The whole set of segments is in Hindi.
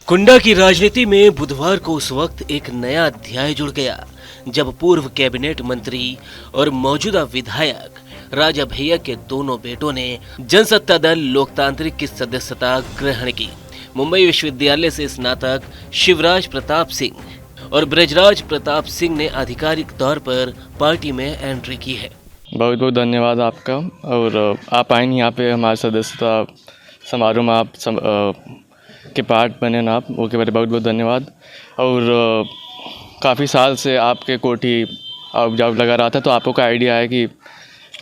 कुंडा की राजनीति में बुधवार को उस वक्त एक नया अध्याय जुड़ गया जब पूर्व कैबिनेट मंत्री और मौजूदा विधायक राजा भैया के दोनों बेटों ने जनसत्ता दल लोकतांत्रिक की सदस्यता ग्रहण की। मुंबई विश्वविद्यालय से स्नातक शिवराज प्रताप सिंह और ब्रजराज प्रताप सिंह ने आधिकारिक तौर पर पार्टी में एंट्री की है। बहुत बहुत धन्यवाद आपका। और आप आए यहाँ पे हमारे सदस्यता समारोह में आप के पार्ट बने ना आप, वो के बारे बहुत बहुत धन्यवाद। और काफ़ी साल से आपके कोठी अब जब लगा रहा था तो आपको का आइडिया है कि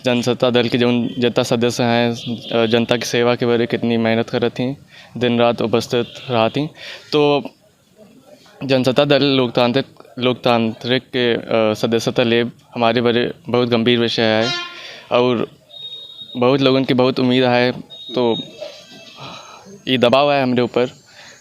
जनसत्ता दल के जो जनता सदस्य हैं जनता की सेवा के बारे कितनी मेहनत कर रही थी, दिन रात उपस्थित रहा थी। तो जनसत्ता दल लोकतांत्रिक के सदस्यता लेब हमारे बारे बहुत गंभीर विषय है और बहुत लोगों की बहुत उम्मीद है। तो ये दबाव है हमारे ऊपर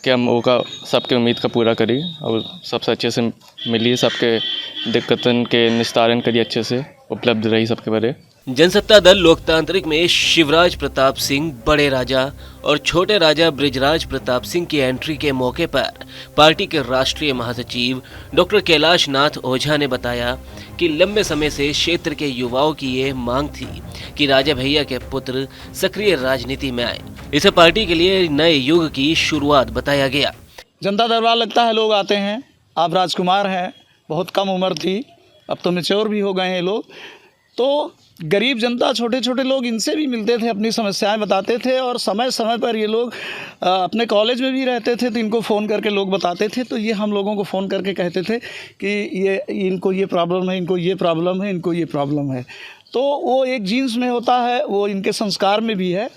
कि हम वो का सबके उम्मीद का पूरा करें और सबसे अच्छे से मिलिए, सबके दिक्कतन के निस्तारण करिए, अच्छे से उपलब्ध रही सबके बारे। जनसत्ता दल लोकतांत्रिक में शिवराज प्रताप सिंह बड़े राजा और छोटे राजा ब्रजराज प्रताप सिंह की एंट्री के मौके पर पार्टी के राष्ट्रीय महासचिव डॉक्टर कैलाश नाथ ओझा ने बताया कि लंबे समय से क्षेत्र के युवाओं की ये मांग थी कि राजा भैया के पुत्र सक्रिय राजनीति में आए। इसे पार्टी के लिए नए युग की शुरुआत बताया गया। जनता दरबार लगता है, लोग आते हैं। आप राजकुमार हैं, बहुत कम उम्र थी, अब तो मैच्योर भी हो गए हैं लोग। तो गरीब जनता, छोटे छोटे लोग, इनसे भी मिलते थे, अपनी समस्याएं बताते थे और समय समय पर ये लोग अपने कॉलेज में भी रहते थे तो इनको फ़ोन करके लोग बताते थे। तो ये हम लोगों को फ़ोन करके कहते थे कि ये इनको ये प्रॉब्लम है, इनको ये प्रॉब्लम है, इनको ये प्रॉब्लम है। तो वो एक जीन्स में होता है, वो इनके संस्कार में भी है।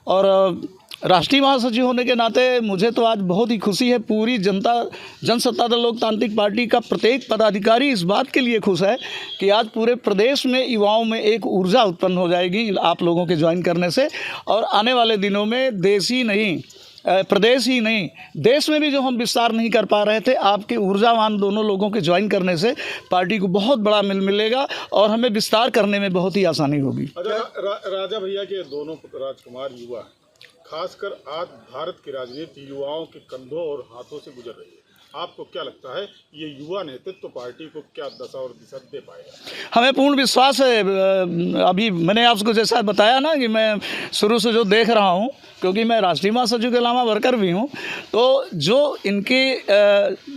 और राष्ट्रीय महासचिव होने के नाते मुझे तो आज बहुत ही खुशी है। पूरी जनसत्ता दल लोकतांत्रिक पार्टी का प्रत्येक पदाधिकारी इस बात के लिए खुश है कि आज पूरे प्रदेश में युवाओं में एक ऊर्जा उत्पन्न हो जाएगी आप लोगों के ज्वाइन करने से। और आने वाले दिनों में देश ही नहीं, प्रदेश ही नहीं, देश में भी जो हम विस्तार नहीं कर पा रहे थे, आपके ऊर्जावान दोनों लोगों के ज्वाइन करने से पार्टी को बहुत बड़ा मिलेगा और हमें विस्तार करने में बहुत ही आसानी होगी। राजा भैया के दोनों राजकुमार युवा, खासकर आज भारत की राजनीति युवाओं के कंधों और हाथों से गुजर रही है। आपको क्या लगता है ये युवा नेतृत्व पार्टी को क्या दशा और दिशा दे पाएगा? हमें पूर्ण विश्वास है। अभी मैंने आपको जैसा बताया ना कि मैं शुरू से जो देख रहा हूँ, क्योंकि मैं राष्ट्रीय महासचिव के अलावा वर्कर भी हूँ, तो जो इनकी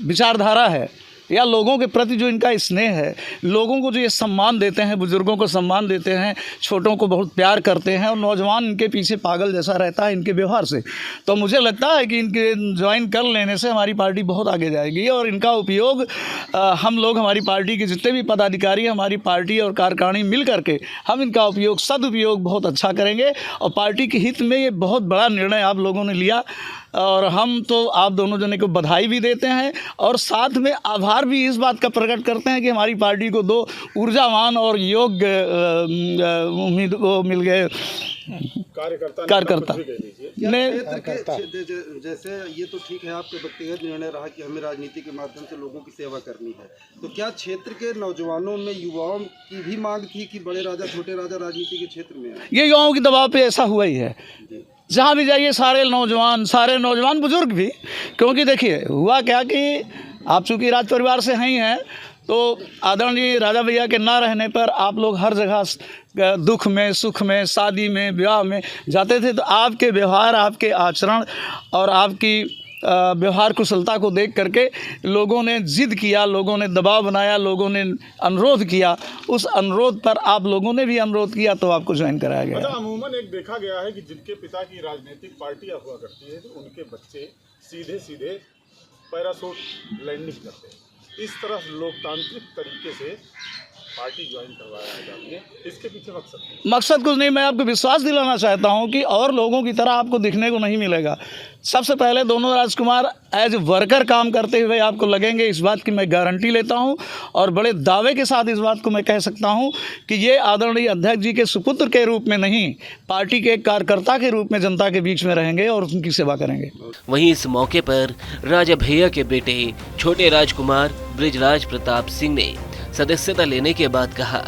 विचारधारा है या लोगों के प्रति जो इनका स्नेह है, लोगों को जो ये सम्मान देते हैं, बुजुर्गों को सम्मान देते हैं, छोटों को बहुत प्यार करते हैं और नौजवान इनके पीछे पागल जैसा रहता है इनके व्यवहार से। तो मुझे लगता है कि इनके ज्वाइन कर लेने से हमारी पार्टी बहुत आगे जाएगी और इनका उपयोग हम लोग, हमारी पार्टी के जितने भी पदाधिकारी, हमारी पार्टी और कार्यकारिणी मिल करके हम इनका उपयोग, सदुपयोग बहुत अच्छा करेंगे। और पार्टी के हित में ये बहुत बड़ा निर्णय आप लोगों ने लिया और हम तो आप दोनों जने को बधाई भी देते हैं और साथ में आभार भी इस बात का प्रकट करते हैं कि हमारी पार्टी को दो ऊर्जावान और योग्य उम्मीद वो मिल गए कार्यकर्ता ने। जैसे ये तो ठीक है, आपके व्यक्तिगत निर्णय रहा कि हमें राजनीति के माध्यम से लोगों की सेवा करनी है, तो क्या क्षेत्र के नौजवानों में, युवाओं की भी मांग थी कि बड़े राजा छोटे राजा राजनीति के क्षेत्र में आए? ये युवाओं के दबाव पे ऐसा हुआ ही है। जहाँ भी जाइए सारे नौजवान बुजुर्ग भी, क्योंकि देखिए हुआ क्या कि आप चूँकि राज परिवार से ही हैं तो आदरणीय राजा भैया के ना रहने पर आप लोग हर जगह दुख में, सुख में, शादी में, विवाह में जाते थे। तो आपके व्यवहार, आपके आचरण और आपकी व्यवहार कुशलता को देख करके लोगों ने जिद किया, लोगों ने दबाव बनाया, लोगों ने अनुरोध किया। उस अनुरोध पर आप लोगों ने भी अनुरोध किया तो आपको ज्वाइन कराया गया। अच्छा, अमूमन एक देखा गया है कि जिनके पिता की राजनीतिक पार्टियां हुआ करती है तो उनके बच्चे सीधे सीधे पैराशूट लैंडिंग करते हैं। इस तरह लोकतांत्रिक तरीके से पार्टी ज्वाइन करवाया जाती है, इसके पीछे मकसद कुछ नहीं। मैं आपको विश्वास दिलाना चाहता हूं कि और लोगों की तरह आपको दिखने को नहीं मिलेगा। सबसे पहले दोनों राजकुमार एज वर्कर काम करते हुए आपको लगेंगे, इस बात की मैं गारंटी लेता हूं और बड़े दावे के साथ इस बात को मैं कह सकता हूं कि ये आदरणीय अध्यक्ष जी के सुपुत्र के रूप में नहीं, पार्टी के कार्यकर्ता के रूप में जनता के बीच में रहेंगे और उनकी सेवा करेंगे। वहीं इस मौके पर राजा भैया के बेटे छोटे राजकुमार ब्रजराज प्रताप सिंह ने सदस्यता लेने के बाद कहा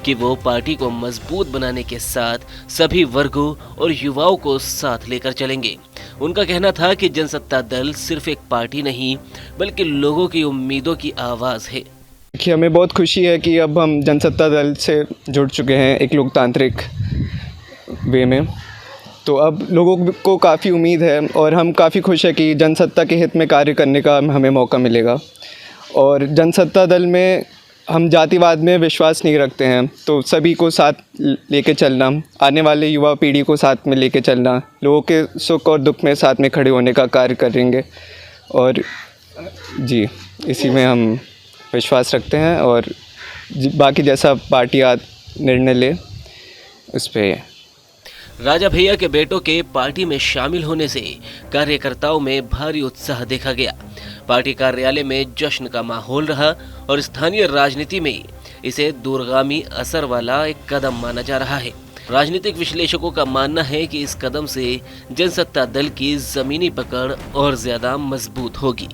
कि वो पार्टी को मजबूत बनाने के साथ सभी वर्गों और युवाओं को साथ लेकर चलेंगे। उनका कहना था कि जनसत्ता दल सिर्फ एक पार्टी नहीं बल्कि लोगों की उम्मीदों की आवाज़ है। देखिए, हमें बहुत खुशी है कि अब हम जनसत्ता दल से जुड़ चुके हैं एक लोकतांत्रिक वे में। तो अब लोगों को काफ़ी उम्मीद है और हम काफ़ी खुश है कि जनसत्ता के हित में कार्य करने का हमें मौका मिलेगा। और जनसत्ता दल में हम जातिवाद में विश्वास नहीं रखते हैं, तो सभी को साथ लेके चलना, आने वाले युवा पीढ़ी को साथ में लेके चलना, लोगों के सुख और दुख में साथ में खड़े होने का कार्य करेंगे। और जी, इसी में हम विश्वास रखते हैं और बाकी जैसा पार्टी निर्णय ले उस पर। राजा भैया के बेटों के पार्टी में शामिल होने से कार्यकर्ताओं में भारी उत्साह देखा गया। पार्टी कार्यालय में जश्न का माहौल रहा और स्थानीय राजनीति में इसे दूरगामी असर वाला एक कदम माना जा रहा है। राजनीतिक विश्लेषकों का मानना है कि इस कदम से जनसत्ता दल की जमीनी पकड़ और ज्यादा मजबूत होगी।